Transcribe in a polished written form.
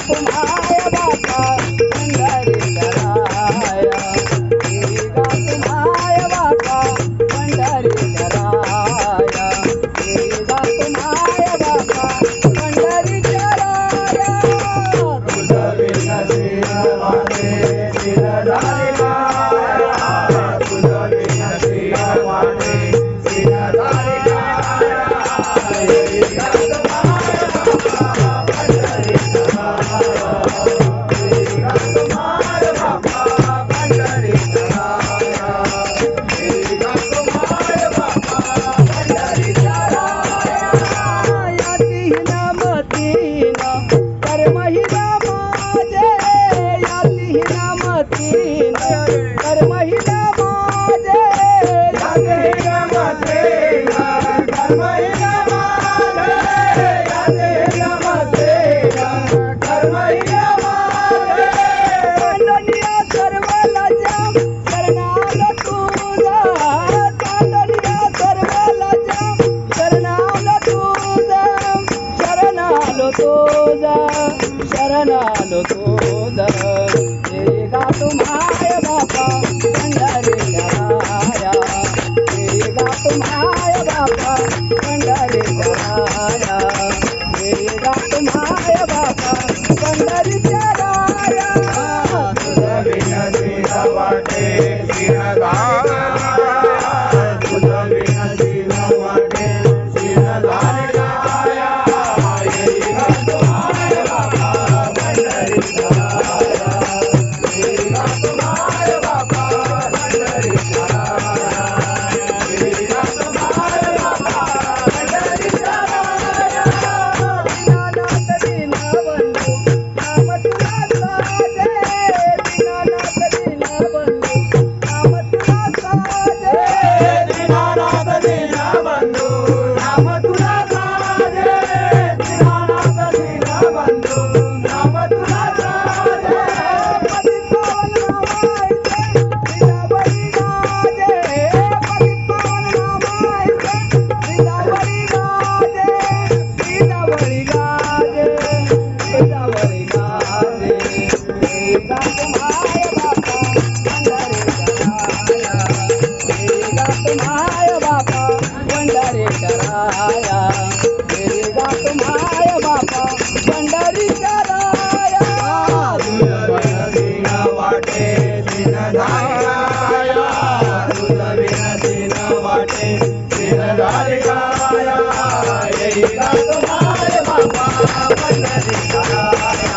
तुम्हाय बापा पंढरीकराया येईगा तुम्हाय बापा पंढरीकराया येईगा तुम्हाय बापा पंढरीकराया तुझं विनती वाटे दिनदारी काया तुझं विनती वाटे दिनदारी काया येईगा तुम्हाय बापा पंढरीकराया येईगा तुम्हाय बापा पंढरीकराया येईगा तुम्हाय बापा पंढरीकराया यातीन मतीन कर्महिना माझे यातीन मतीन कर्महिना माझे तांडलिया सर्व लज्जा शरणाल तुझा तांडलिया सर्व लज्जा शरणाल तुझा शरणालो तुझा शरणालो तुझा येईगा तुम्हाय बापा पंढरीकराया येईगा तुम्हाय बापा पंढरीकराया येईगा तुम्हाय बापा पंढरीकराया तुझं विनती वाटे दिनदारी काया तुझं विनती वाटे दिनदारी काया येईगा तुम्हाय बापा पंढरीकराया येईगा तुम्हाय बापा पंढरीकराया येईगा तुम्हाय बापा पंढरीकराया दीनानाथ दीनबंधू नाम तुला साजे दीनानाथ दीनबंधू नाम तुला साजे दीनानाथ दीनबंधू नाम तुला साजे दीनानाथ दीनबंधू नाम तुला साजे पतित पावन नामायचे विदावरी गाजे पतित पावन नामायचे विदावरी गाजे विदावरी गाजे विदावरी गाजे येईगा तुम्हाय बापा पंढरीकराया येईगा तुम्हाय बापा पंढरीकराया येईगा तुम्हाय बापा पंढरीकराया तुझं विनती वाटे दिनदारी काया तुझं विनती वाटे दिनदारी काया येईगा तुम्हाय बापा पंढरीकराया